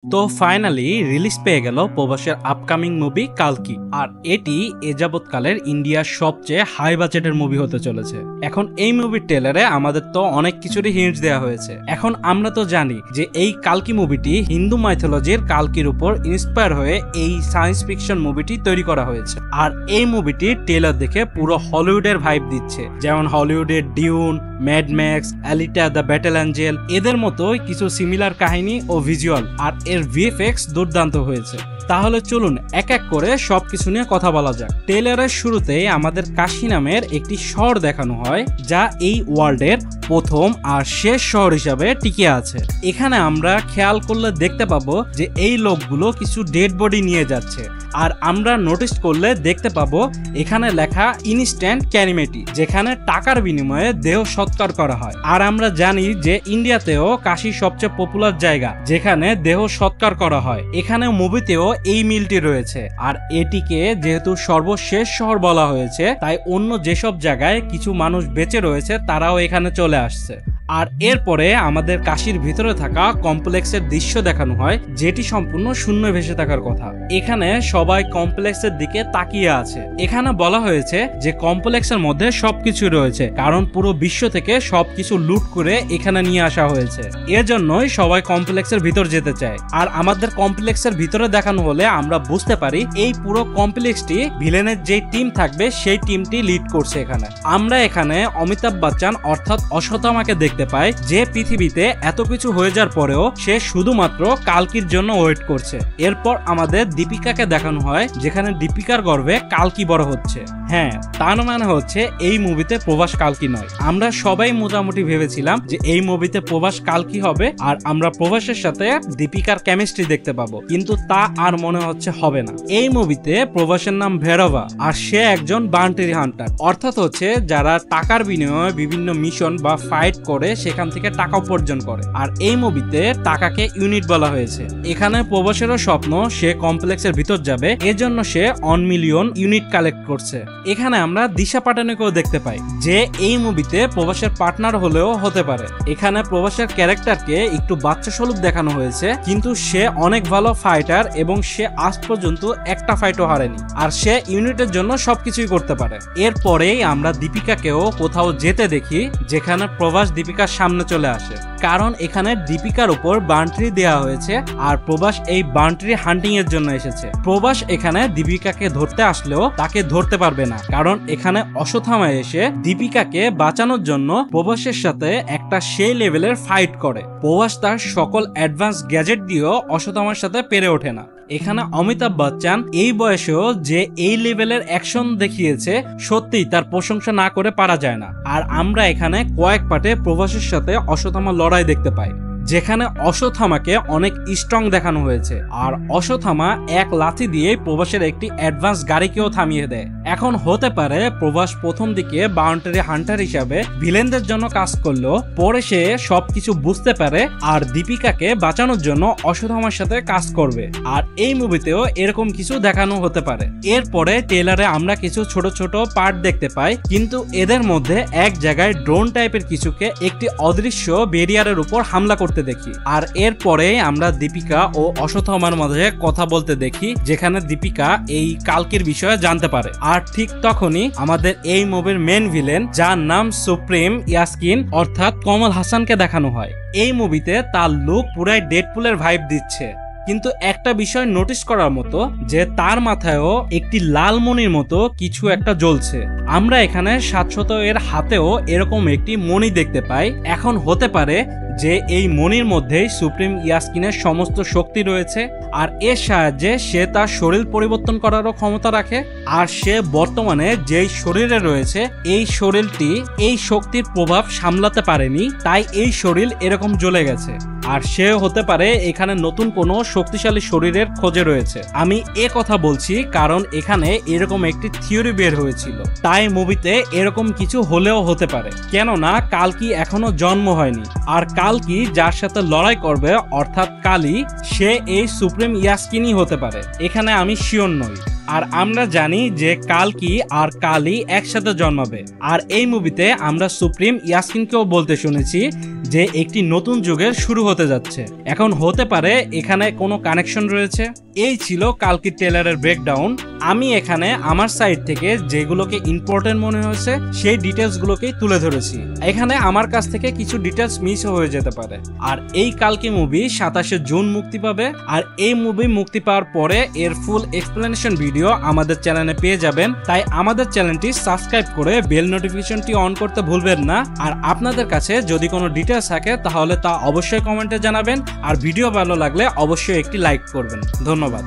তো finally release পেয়ে গেল প্রবাসের আপকামিং মুভি কালকি। আর এটি এ যাবৎকালের ইন্ডিয়ার সবচেয়ে হাই বাজেটের মুভি হতে চলেছে। এখন এই মুভির ট্রেলারে আমাদের তো অনেক কিছুরই হিন্টস দেওয়া হয়েছে। এখন আমরা তো জানি যে এই কালকি মুভিটি হিন্দু মাইথোলজির কালকির উপর ইন্সপায়ার হয়ে এই সায়েন্স ফিকশন মুভিটি তৈরি করা হয়েছে। আর এই মুভিটির ট্রেলার দেখে পুরো হলিউডের ভাইব দিচ্ছে, যেমন হলিউডের Dune, Mad Max, Alita the Battle Angel এদের মতোই কিছু সিমিলার কাহিনী ও ভিজুয়াল। আর এর ভিএফএক্স দুর্দান্ত হয়েছে। তাহলে চলুন এক এক করে সবকিছু নিয়ে কথা বলা যাক। ট্রেলারের শুরুতেই আমাদের কাশী নামের একটি শহর দেখানো হয়, যা এই ওয়ার্ল্ডের প্রথম আর শেষ শহর হিসাবে টিকে আছে। এখানে আমরা খেয়াল করলে দেখতে পাবো যে এই লোকগুলো কিছু ডেড বডি নিয়ে যাচ্ছে। আর আমরা নোটিস করলে দেখতে পাবো এখানে লেখা ইনস্ট্যান্ট ক্যানিমেটি, যেখানে টাকার বিনিময়ে দেহ সৎকার করা হয়। আর আমরা জানি যে ইন্ডিয়াতেও কাশী সবচেয়ে পপুলার জায়গা যেখানে দেহ সৎকার করা হয়। এখানে মুভিতেও এই মিলটি রয়েছে। আর এটিকে যেহেতু সর্বশেষ শহর বলা হয়েছে, তাই অন্য যেসব জায়গায় কিছু মানুষ বেঁচে রয়েছে তারাও এখানে চলে আসছে। আর এরপরে আমাদের কাশীর ভিতরে থাকা কমপ্লেক্সের দৃশ্য দেখানো হয়, যেটি সম্পূর্ণ শূন্য ভেসে থাকার কথা। এখানে সবাই কমপ্লেক্সের দিকে তাকিয়ে আছে। এখানে বলা হয়েছে যে কমপ্লেক্সের মধ্যে সবকিছু রয়েছে, কারণ পুরো বিশ্ব থেকে সবকিছু লুট করে এখানে নিয়ে আসা হয়েছে। এজন্যই সবাই কমপ্লেক্সের ভিতর যেতে চায়। আর আমাদের কমপ্লেক্সের ভিতরে দেখানো হলে আমরা বুঝতে পারি এই পুরো কমপ্লেক্সটি ভিলেনের যে টিম থাকবে সেই টিমটি লিড করছে। এখানে আমরা এখানে অমিতাভ বচ্চন অর্থাৎ অশ্বত্থামাকে দেখতে পাই, যে পৃথিবীতে এত কিছু হয়ে যাওয়ার পরেও সে শুধুমাত্র কালকির জন্য ওয়েট করছে। এরপর আমাদের দীপিকাকে দেখানো হয়, যেখানে দীপিকার গর্ভে কালকি বড় হচ্ছে। হ্যাঁ, তার মানে হচ্ছে এই মুভিতে প্রবাস কালকি নয়। আমরা সবাই মোটামুটি ভেবেছিলাম যে এই মুভিতে প্রবাস কালকি হবে আর আমরা প্রবাসের সাথে দীপিকার কেমিস্ট্রি দেখতে পাবো, কিন্তু তা আর মনে হচ্ছে হবে না। এই মুভিতে প্রবাসের নাম ভেরবা, আর সে একজন বাউন্টি হান্টার, অর্থাৎ হচ্ছে যারা টাকার বিনিময়ে বিভিন্ন মিশন বা ফাইট করে সেখান থেকে টাকা উপার্জন করে। আর এই মুভিতে টাকাকে ইউনিট বলা হয়েছে। এখানে প্রবাসেরও স্বপ্ন সে কমপ্লেক্সের ভিতর যাবে, এজন্য সে 1 মিলিয়ন ইউনিট কালেক্ট করছে। এখানে আমরা দিশা পাটানিকেও দেখতে পাই, যে এই মুভিতে প্রবাসের পার্টনার হলেও হতে পারে। এখানে প্রবাসের ক্যারেক্টারকে একটু বাচ্চা স্বরূপ দেখানো হয়েছে, কিন্তু সে অনেক ভালো ফাইটার এবং সে আজ পর্যন্ত একটা ফাইটও হারেনি। আর সে ইউনিটের জন্য সবকিছুই করতে পারে। এরপরেই আমরা দীপিকাকেও কোথাও যেতে দেখি, যেখানে প্রবাস দীপিকার সামনে চলে আসে, কারণ এখানে দীপিকার উপর বাউন্ডারি দেওয়া হয়েছে। আর প্রবাস এই বাউন্ডারি হান্টিং এর জন্য এসেছে। প্রবাস এখানে দীপিকাকে ধরতে আসলেও তাকে ধরতে পারবে না, কারণ এখানে অশ্বত্থামা এসে দীপিকাকে বাঁচানোর জন্য প্রবাসের সাথে একটা সেই লেভেলের ফাইট করে। প্রবাস তার সকল অ্যাডভান্স গ্যাজেট দিয়েও অশ্বত্থামার সাথে পেরে ওঠে না। এখানে অমিতাভ বচ্চন এই বয়সেও যে এই লেভেলের অ্যাকশন দেখিয়েছে, সত্যিই তার প্রশংসা না করে পারা যায় না। আর আমরা এখানে কয়েক পার্টে প্রবাসের সাথে অশ্বত্থামা লড়াই দেখতে পাই, যেখানে অশ্বত্থামাকে অনেক স্ট্রং দেখানো হয়েছে। আর অশ্বত্থামা এক লাথি দিয়ে প্রবাসের একটি অ্যাডভান্স গাড়িকেও থামিয়ে দেয়। এখন হতে পারে প্রবাস প্রথম দিকে বাউন্ডারি হান্টার হিসাবে ভিলেনদের জন্য কাজ করলেও পরে সে সবকিছু বুঝতে পারে আর দীপিকাকে বাঁচানোর জন্য অশ্বত্থামার সাথে কাজ করবে। আর এই মুভিতেও এরকম কিছু দেখানো হতে পারে। এরপরে ট্রেলারে আমরা কিছু ছোট ছোট পার্ট দেখতে পাই, কিন্তু এদের মধ্যে এক জায়গায় ড্রোন টাইপের কিছুকে একটি অদৃশ্য ব্যারিয়ারের উপর হামলা করতে দেখি। আর এরপরে আমরা দীপিকা ও অশ্বত্থামার মধ্যে কথা বলতে দেখি, যেখানে দীপিকা এই কালকির বিষয়ে জানতে পারে। আর ঠিক তখনই আমাদের এই মুভির মেন ভিলেন, যার নাম সুপ্রিম ইয়াসকিন অর্থাৎ কমল হাসানকে দেখানো হয়। এই মুভিতে তার লুক পুরাই ডেডপুলের ভাইব দিচ্ছে, কিন্তু একটা বিষয় নোটিস করার মতো যে তার মাথায়ও একটি লাল মণির মতো কিছু একটা জ্বলছে। আমরা এখানে 700 এর হাতেও এরকম একটি মণি দেখতে পাই। এখন হতে পারে যে এই মণির মধ্যেই সুপ্রিম ইয়াসকিনের সমস্ত শক্তি রয়েছে, আর এর সাহায্যে সে তার শরীর পরিবর্তন করারও ক্ষমতা রাখে। আর সে বর্তমানে যেই শরীরে রয়েছে, এই শরীরটি এই শক্তির প্রভাব সামলাতে পারেনি, তাই এই শরীর এরকম জ্বলে গেছে। আর সে হতে পারে এখানে নতুন কোনো শক্তিশালী শরীরের খোঁজে রয়েছে। আমি এ কথা বলছি কারণ এখানে এরকম একটি থিওরি বের হয়েছিল, তাই মুভিতে এরকম কিছু হলেও হতে পারে। কেননা কালকি এখনো জন্ম হয়নি, আর কালকি যার সাথে লড়াই করবে অর্থাৎ কালী, সে এই সুপ্রিম ইয়াসকিনই হতে পারে। এখানে আমি শিওর নই। আর আমরা জানি যে কালকি আর কালি একসাথে জন্মাবে। আর এই মুভিতে আমরা সুপ্রিম ইয়াসমিনকেও বলতে শুনেছি যে একটি নতুন যুগের শুরু হতে যাচ্ছে। এখন হতে পারে এখানে কোনো কানেকশন রয়েছে। এই ছিল কালকি ট্রেলারের ব্রেকডাউন। আমি এখানে আমার সাইড থেকে যেগুলোকে ইম্পর্টেন্ট মনে হয়েছে সেই ডিটেলস গুলোকেই তুলে ধরেছি। এখানে আমার কাছ থেকে কিছু ডিটেলস মিস হয়ে যেতে পারে। আর এই কালকি মুভি 27শে জুন মুক্তি পাবে। আর এই মুভি মুক্তি পাওয়ার পরে এর ফুল এক্সপ্লেনেশন ভিডিও আমাদের চ্যানেলে পেয়ে যাবেন। তাই আমাদের চ্যানেলটি সাবস্ক্রাইব করে বেল নোটিফিকেশনটি অন করতে ভুলবেন না। আর আপনাদের কাছে যদি কোনো ডিটেলস থাকে তাহলে তা অবশ্যই কমেন্টে জানাবেন। আর ভিডিও ভালো লাগলে অবশ্যই একটি লাইক করবেন। ধন্যবাদ।